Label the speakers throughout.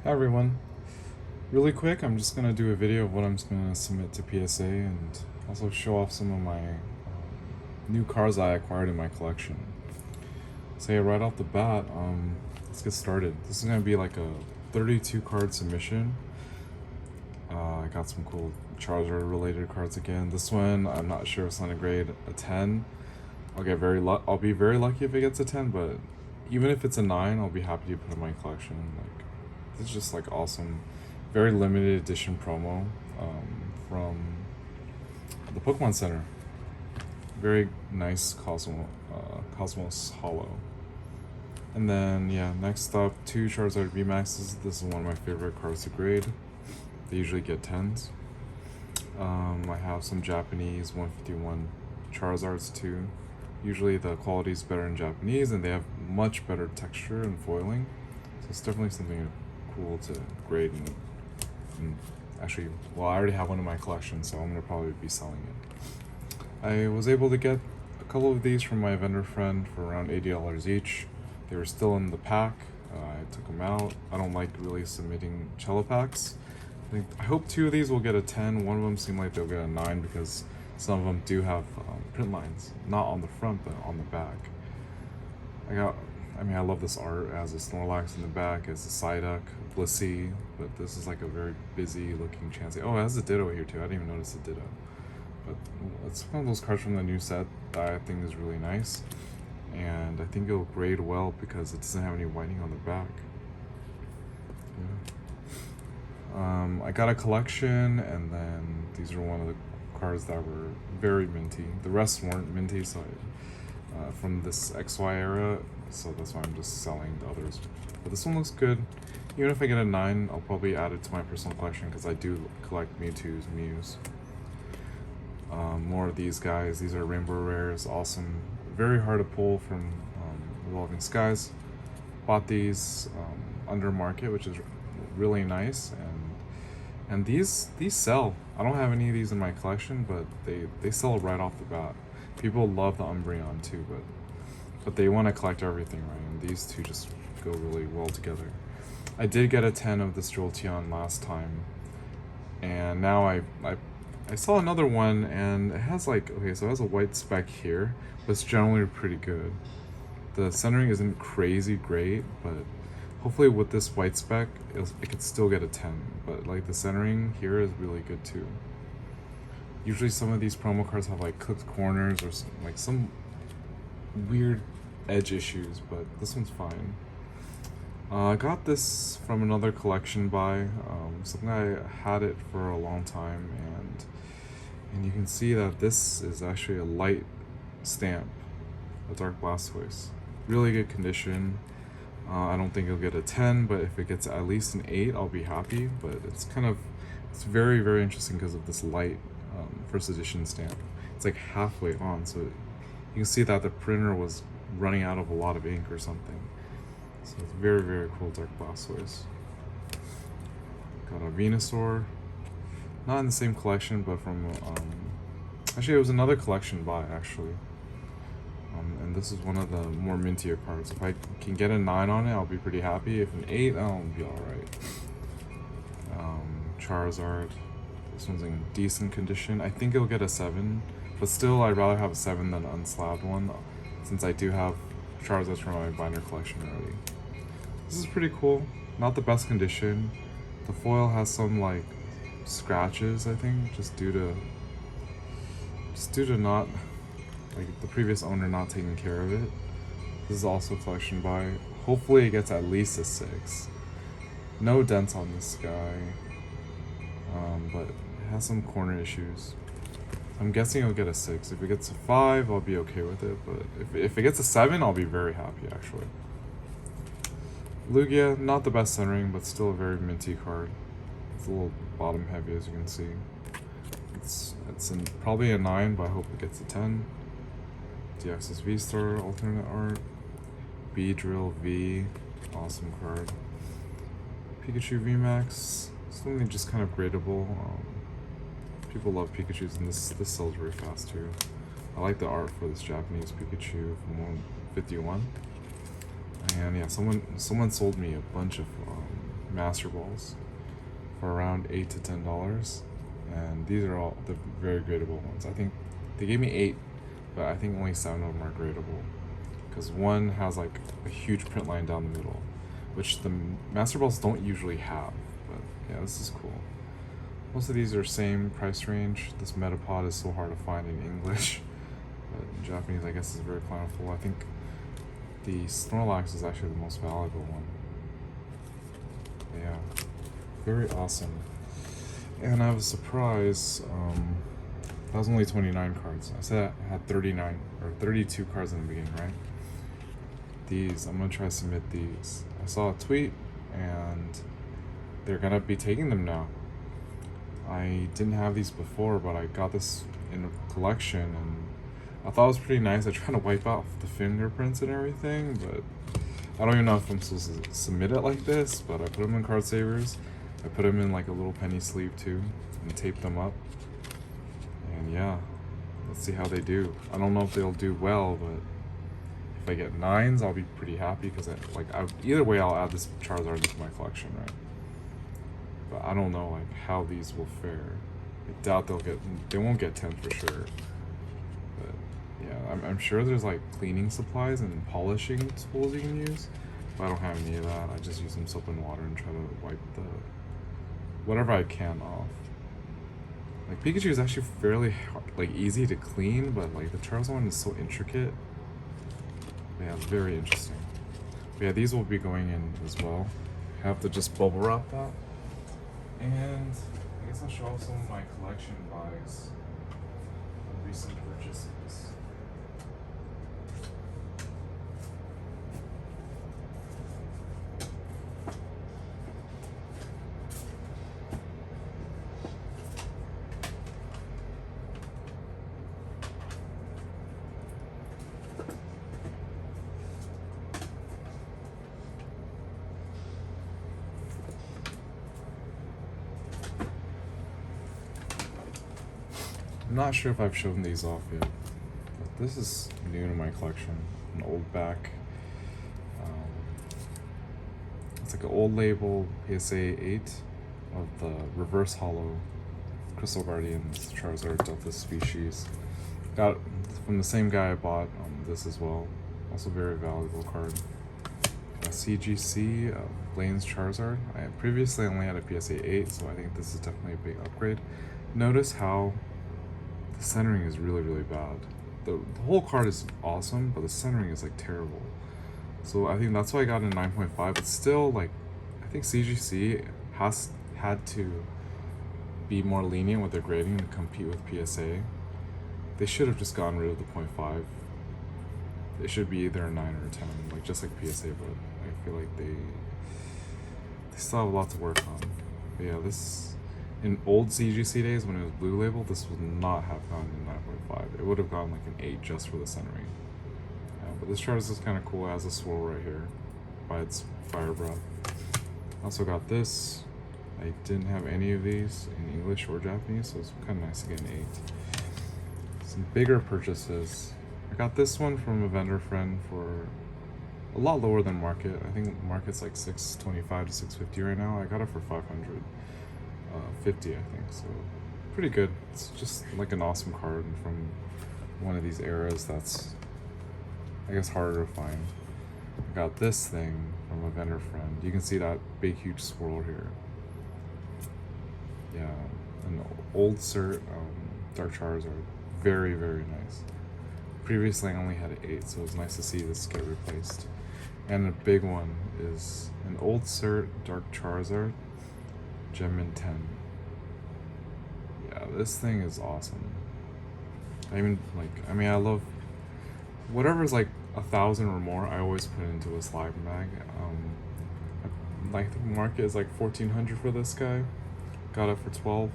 Speaker 1: Hi everyone. Really quick, I'm just gonna do a video of what I'm just gonna submit to PSA and also show off some of my new cards I acquired in my collection. So yeah, right off the bat, let's get started. This is gonna be like a 32 card submission. I got some cool Charizard related cards again. This one, I'm not sure if it's on a grade a 10. I'll be very lucky if it gets a 10, but even if it's a 9, I'll be happy to put in my collection. Like, this is just like awesome, very limited edition promo from the Pokemon Center. Very nice Cosmos Hollow. And then yeah, next up, 2 Charizard VMAXs. This is one of my favorite cards to grade. They usually get 10s. I have some Japanese 151 Charizards too. Usually the quality is better in Japanese and they have much better texture and foiling. So it's definitely something cool to grade and actually, well, I already have one in my collection, so I'm gonna probably be selling it. I was able to get a couple of these from my vendor friend for around $80 each. They were still in the pack. I took them out. I don't like really submitting cello packs. I hope 2 of these will get a 10. One of them seemed like they'll get a 9 because some of them do have print lines, not on the front but on the back. I love this art. It has a Snorlax in the back, it's a Psyduck, Blissey, but this is like a very busy looking Chansey. Oh, it has a Ditto here too. I didn't even notice the Ditto. But it's one of those cards from the new set that I think is really nice. And I think it'll grade well because it doesn't have any whitening on the back. Yeah. I got a collection, and then these are one of the cards that were very minty. The rest weren't minty, so from this XY era, so that's why I'm just selling the others. But this one looks good. Even if I get a 9, I'll probably add it to my personal collection because I do collect Mewtwo's Mews. More of these guys. These are Rainbow Rares. Awesome. Very hard to pull from Evolving Skies. Bought these under market, which is really nice, and these sell. I don't have any of these in my collection, but they sell right off the bat. People love the Umbreon too, but they want to collect everything, right? And these two just go really well together. I did get a 10 of this Jolteon last time, and now I saw another one, and it has like, okay, so it has a white speck here, but it's generally pretty good. The centering isn't crazy great, but hopefully with this white speck, it could still get a 10. But like the centering here is really good too. Usually some of these promo cards have like cooked corners or some weird edge issues, but this one's fine. I got this from another collection buy. Something I had it for a long time, and you can see that this is actually a light stamp, a Dark Blastoise. Really good condition. I don't think it'll get a 10, but if it gets at least an 8, I'll be happy. But it's very, very interesting because of this light first edition stamp. It's like halfway on, so you can see that the printer was running out of a lot of ink or something. So it's very, very cool Dark Blastoise. Got a Venusaur. Not in the same collection, but from actually it was another collection buy actually. And this is one of the more mintier cards. If I can get a 9 on it, I'll be pretty happy. If an 8, I'll be alright. Charizard. This one's in decent condition. I think it'll get a 7, but still I'd rather have a 7 than an unslabbed one, since I do have Charizards from my binder collection already. This is pretty cool. Not the best condition. The foil has some like scratches, I think, just due to not, like, the previous owner not taking care of it. This is also a collection buy. Hopefully it gets at least a 6. No dents on this guy, but it has some corner issues. I'm guessing it'll get a 6. If it gets a 5, I'll be okay with it, but if it gets a 7, I'll be very happy actually. Lugia, not the best centering, but still a very minty card. It's a little bottom heavy, as you can see. It's probably a 9, but I hope it gets a 10. DX's V-Star alternate art. Beedrill V, awesome card. Pikachu VMAX, something just kind of gradable. People love Pikachus, and this sells very fast too. I like the art for this Japanese Pikachu from 151. And yeah, someone sold me a bunch of Master Balls for around $8 to $10, and these are all the very gradable ones. I think they gave me 8, but I think only 7 of them are gradable, because one has like a huge print line down the middle, which the Master Balls don't usually have. But yeah, this is cool. Most of these are same price range. This Metapod is so hard to find in English, but in Japanese I guess is very plentiful. I think the Snorlax is actually the most valuable one. But yeah, very awesome. And I have a surprise. That was only 29 cards. I said I had 39 or 32 cards in the beginning, right? These, I'm gonna try to submit these. I saw a tweet and they're gonna be taking them now. I didn't have these before, but I got this in a collection and I thought it was pretty nice. I tried to wipe out the fingerprints and everything, but I don't even know if I'm supposed to submit it like this, but I put them in card savers. I put them in like a little penny sleeve too and taped them up. And yeah, let's see how they do. I don't know if they'll do well, but if I get 9s, I'll be pretty happy, because either way I'll add this Charizard into my collection, right? But I don't know like how these will fare. I doubt they won't get 10 for sure. But yeah, I'm sure there's like cleaning supplies and polishing tools you can use, but I don't have any of that. I just use some soap and water and try to wipe whatever I can off. Like Pikachu is actually fairly easy to clean, but like the Charizard one is so intricate. Yeah, it's very interesting. But yeah, these will be going in as well. Have to just bubble wrap that. And I guess I'll show off some of my collection buys of recent purchases. I'm not sure if I've shown these off yet, but this is new to my collection. An old back. It's like an old label PSA 8 of the reverse hollow Crystal Guardians Charizard Delta species. Got from the same guy I bought this as well. Also very valuable card. A CGC Blaine's Charizard. I previously only had a PSA 8, so I think this is definitely a big upgrade. Notice how the centering is really, really bad. The whole card is awesome, but the centering is like terrible. So I think that's why I got a 9.5. But still, like, I think CGC had to be more lenient with their grading to compete with PSA. They should have just gotten rid of the 0.5. It should be either a 9 or a 10, like just like PSA. But I feel like they still have a lot to work on. But yeah, this. In old CGC days, when it was blue label, this would not have gone in 9.5. It would have gone like an 8 just for the centering. But this chart is just kind of cool. It has a swirl right here by its fire breath. Also got this. I didn't have any of these in English or Japanese, so it's kind of nice to get an 8. Some bigger purchases. I got this one from a vendor friend for a lot lower than market. I think market's like $625 to $650 right now. I got it for $550, I think, so pretty good. It's just like an awesome card from one of these eras that's, I guess, harder to find. I got this thing from a vendor friend. You can see that big huge swirl here. Yeah, an old cert Dark Charizard. Very, very nice. Previously I only had an 8, so it was nice to see this get replaced. And the big one is an old cert Dark Charizard Gemmin 10. Yeah, this thing is awesome. I love whatever's like 1,000 or more. I always put it into a slime bag. I think market is like 1,400 for this guy. Got it for 12.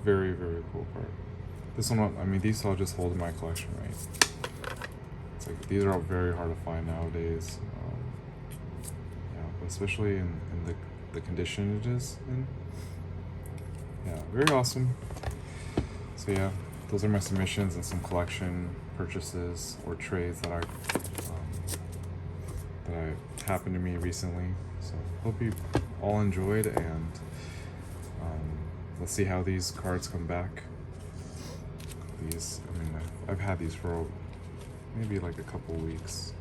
Speaker 1: Very, very cool card. This one, these I'll just hold in my collection, right? It's like these are all very hard to find nowadays. Yeah, but especially in the condition it is in. Yeah, very awesome. So yeah, those are my submissions and some collection purchases or trades that happened to me recently. So hope you all enjoyed, and let's see how these cards come back. These, I mean, I've had these for maybe like a couple weeks.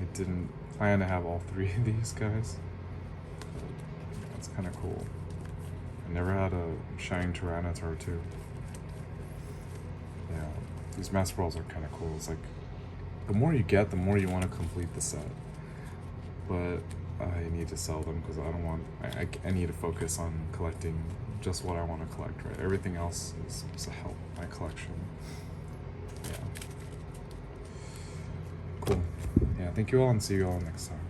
Speaker 1: I didn't plan to have all 3 of these guys. That's kind of cool. I never had a Shine Tyranitar too. Yeah, these Master Balls are kind of cool. It's like, the more you get, the more you want to complete the set. But I need to sell them because I don't want, I need to focus on collecting just what I want to collect, right? Everything else is to help my collection. Yeah. Cool. Yeah, thank you all, and see you all next time.